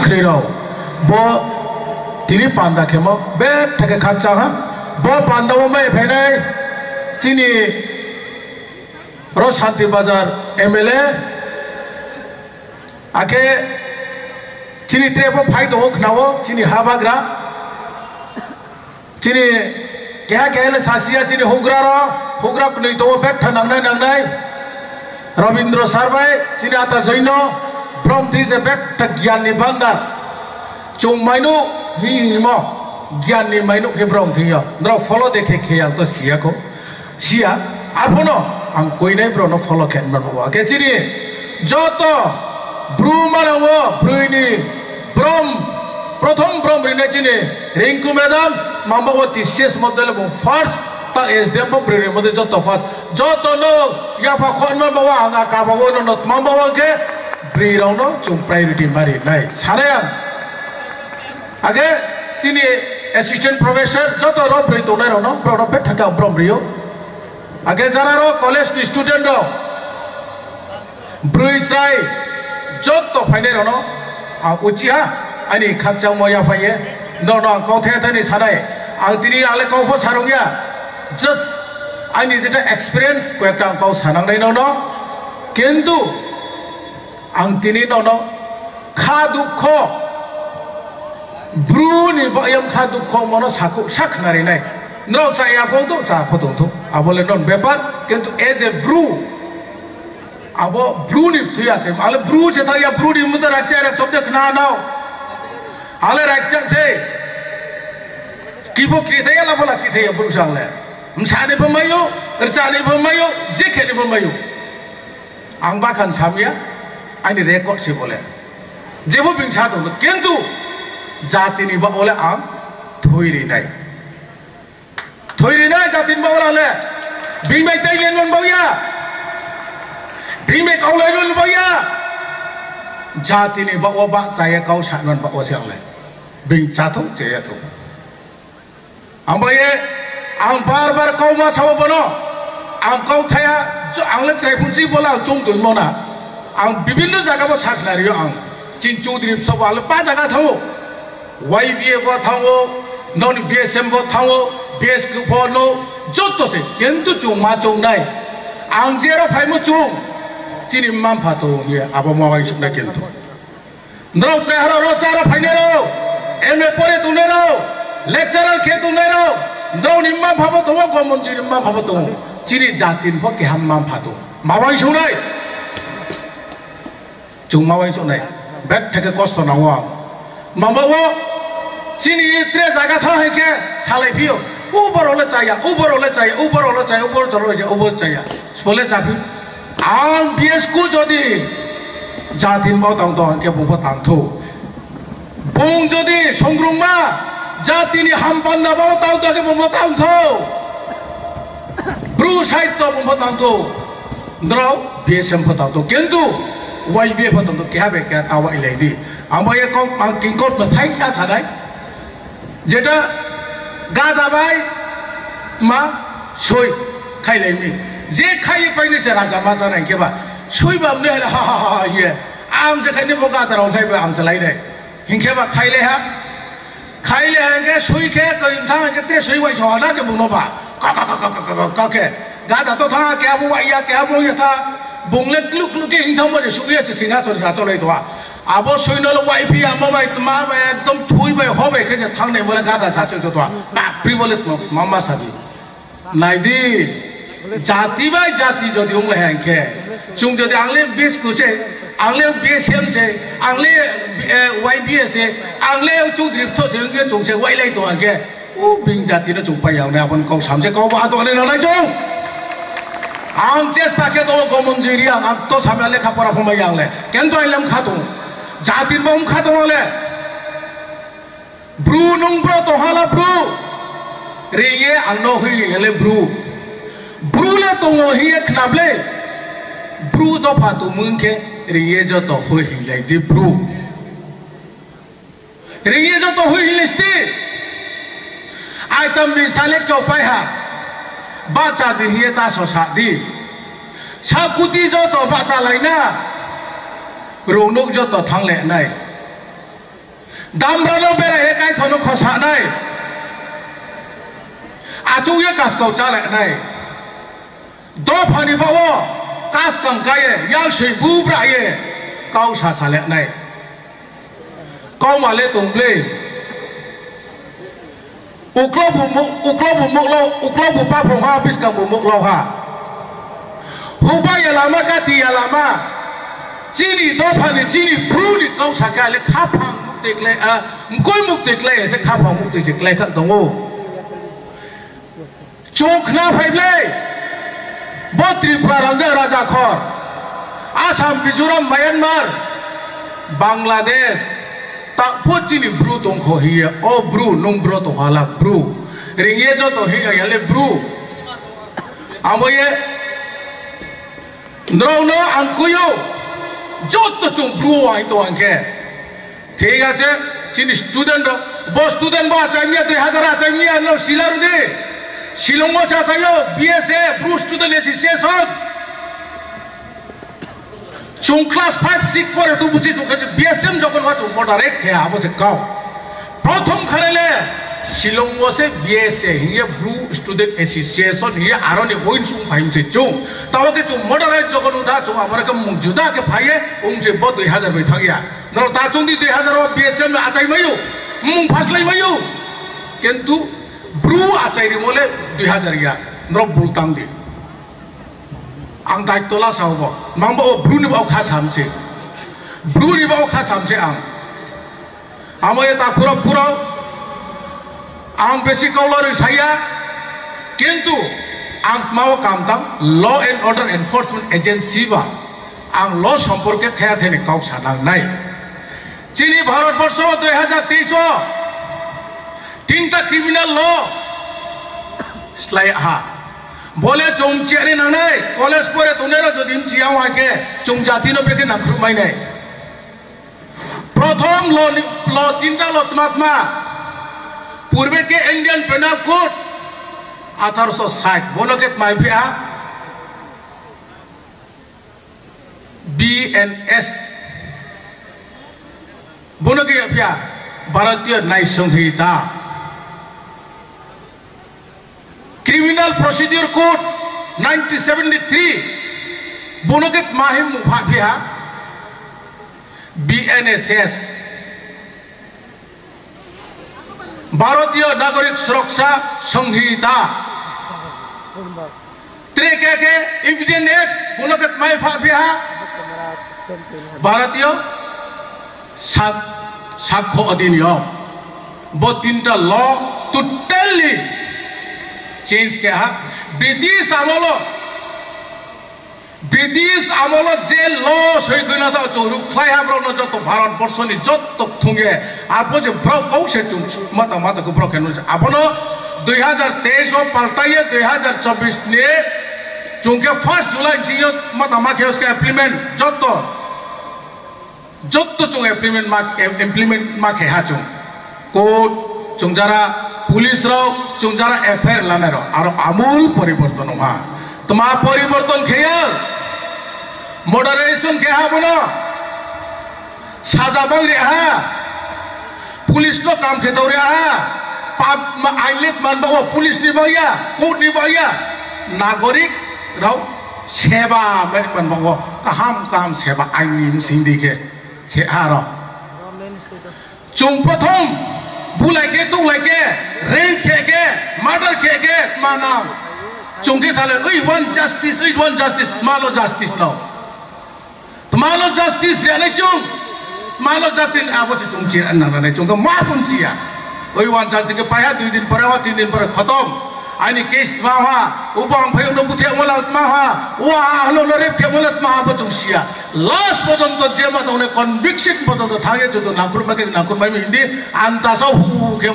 khreiro bo tini panda khemo be thake khacha ha bo panda mo mai phenai chini Shanti Bazar MLA ake chini trepo phai do khnawo chini habagra chini kya le sasia chini hogra kunai to bet nangnai Rabindra Sarvai chini ata jaino Brom this a bet gyan ni bandar chung mainu hi mo gyan ni mainu ke brom thiya ndra follow dekhe khya to sia ko sia apono ang koi nai bro no follow khen mar baba ke chini joto bru marawo bruini brom prothom brom rine chini rinku madam mambawati ses model bo first ta SDM bo brine model joto first joto no ya pa khon mar bawa anga ka bawo no mambawa ke bri no chung priority mari nai chharaya age chini assistant professor joto ro bri to nai ro no bro pe thaka brom rio age jara ro college student ro brui chai joto phaine ro no a uchiha ani khachang mo ya phaye no ko the thani sarai ang tini ale ko pho sarongya just ani jeta experience ko ekta ko sanang dai no kintu ang tini no kha dukho bruni bayam kha dukho mono sakhnari nai no chai apong to cha phodong to abole non bepar kintu as a brew abo bruni thuya che ale brew che ta ya bruni mudar achara subject na no ale rakcha che kibo krite ya la bola chi the ya brew sang le msane pemayo rchane pemayo jekhene pemayo ang bakhan samya ani record se bole jebo bingcha to kintu jati ni ba bole ang thoiri nai jati ni ba bole le bingbai tai len mon boya bingbai kau lai mon boya jati ni ba ba chaya kau sa non ba o siang le bing cha tho che ya tho ambaye ang bar kau ma sawo bono ang kau thaya ang le chrai phunchi bola chung tun mona ang bibinno jaga bo sakhnariyo ang chinchu drip sobal pa jaga thango YVA bo thango non VSM bo thango BSQ bo no jotto se kentu chung ma chung nai ang jero phaimu chung chini mam phato ye abo ma wai sukna kentu ndro se haro ro chara phainero MA pore tunero lecturer khe tunero ndro nimma phabo to gomon chini mam phabo to chini jatin pho ke ham mam phato ma wai sunai chung ma wai sunai bet thake kosto na wa mambawo chini tre jaga tha he ke salai pio ubar ole chaya ubar chaya spole chapi ang BS ku jodi jatin mo tang to ke bung tang tho bung jodi songrung ma jatini hampan na ba tang to ke bung tang tho bru side to bung tang tho ndrau BSM tang to kentu YVA photo to kya be kya tawa ilai di ambaye ko king court ma thai ya chadai jeta ga dabai ma soi khai lai mi je khai pai ne cha raja ma cha nai ke ba soi ba ne ha ye am je khai ne bo ga tarau thai ba am sa lai dai hin ke ba khai le ha ke soi ke ko in tha ke tre soi wai chho na ke bu no ba ka ke ga da to tha ke bu wa ya ke bu ya tha bunglet luk ke ingtham ba suya se singa chor sa cholai toa abo soinol wifi ama bai ma ba ekdom thui bai hobe ke thang nei bole gada cha cho toa ba pri bole mama saji naidi jati bai jati jodi ong le hanke chung jodi angle bes ku se angle BSM se angle YBA se angle chung drip tho jeng ke chung se wai lai to hanke u bing jati na chung pai yaw na bon kau sam se kau ba to ne na lai chung ang chesta ke to gomon jiria ang to samya lekha pora phomai yang le ken to ilam khato jatin bom khato le bru nung bro to hala bru reye ang no hi ele bru le to ngo hi knable bru to phatu mun ke reye jo to ho hi lai di bru reye jo to ho hi listi item misale ko pai ha baca di hieta sosa di sakuti jo to baca laina ronok jo to thang le nai दामरानो बेरा हे काय थनो खसा नाय आचु ये कास को चाले नाय दो फानी बावो कास कंकाये या शे बुब्राये काउ सा साले नाय काउ माले तुमले uklo bu pa phong ha bis ka bu muk lo ha huba ya lama ka ti ya lama chini do phani chini bru ni kau sa ka le kha phang muk tek le a mkoi muk tek le se kha phang muk tek le kha dong o chok na phai le bo tripura raja khor Assam Mizoram Myanmar Bangladesh tak pocini bru tong ko hiya o bru nung bro to hala bru ringe jo to hiya yale bru amoye no angkuyo jotto chung bru ai to anke ঠিক আছে চিনি student বো student বা চাইয়া 2000 চাইয়া no শিলারু দে শিলংও চাইও BSA Bru student association chung class 5 6 পরে তো বুঝি তো বিএসএম যখন ওয়া chung ডাইরেক্ট হে আবসে কাও প্রথম খারেলে শিলং ওসে বিএসএ হিয়ে ব্লু স্টুডেন্ট এসোসিয়েশন হিয়ে আরনি ওইন chung ফাইমসে chung তাওকে chung মডারেট যখন উঠা chung আমারকে মুজুদা কে ফাইয়ে উংসে ব 2000 बै थागिया न ता chung দি 2000 বিএসএম আচাই মাইও মুং ফাসলাই মাইও কিন্তু ব্লু আচাইরি মলে 2000 ইয়া ন বুলতাং দি ang dai tola sawo mangbo bru ni ba kha samse bru ni ba kha samse amoye ta puro ang besi kaulor saya kintu ang mau kamtang law and order enforcement agency ba ang law সম্পর্কে khaya thene kauk sanang nai chini bharat borsho 2023 tinta criminal law slai ha बोले चुम चियारी नानाय college परे तुनेरो जो दिन चियाव आके चुम जाति नो ब्रेके नाखरु माइनाय प्रथम लो तीनटा लतमात्मा पूर्वे के इंडियन पेनल कोड 1860 बोलो के माइफिया BNS बोलो के अपिया भारतीय न्याय संहिता Criminal Procedure Code 1973 Bonoket Mahim Mufabia BNSS Bharatiya Nagarik Suraksha Sanghita Trekeke Evidence Act Bonoket Mahifabia Bharatiya Sakho Adiniyam Botinta law totally change क्या है ब्रिटिश আমলো যে লস হই গইনা তা চরু খাই হাবর ন যত ভারত বর্ষনি যত থুঙ্গে আপো যে ব্র কৌশে চুম মাতা কো ব্র কেন আপন 2023 ও পাল্টাইয়ে 2024 ने चुंके 1 जुलाई जियो माता माखे उसका इम्प्लीमेंट जत्तो चुंग इम्प्लीमेंट माखे हा चुंग कोड चुंजारा पुलिस रो चुंजारा एफआईआर लाने रो आरो आमूल परिवर्तन हुआ तमा परिवर्तन खेया मॉडरेशन के हा बनो साजा बंग रे हा पुलिस नो काम खेतो रे हा पाप आइलेट मान बो पुलिस नि बया कोर्ट नि बया नागरिक रो सेवा में मन बो काम सेवा आइनिम सिंदी के हा रो चुंग प्रथम बुलाई के तू लाइके रेप के मर्डर के माना चुंके साले वन जस्टिस मालो जस्टिस नो तो मालो जस्टिस रे ने चुंग मालो जस्टिस आबो चुंग चिर अन्ना ने चुंग मा पुंचिया वन जस्टिस के पाया 2 दिन पर 3 दिन पर खत्म आनी केस माहा उबांग फयो न बुथे मोला माहा वा हलो रेप के मोला माहा बचुंसिया लास्ट पर्यंत जे मत कन्विक्शन पर्यंत थागे जो नागुर में हिंदी अंतासो हु के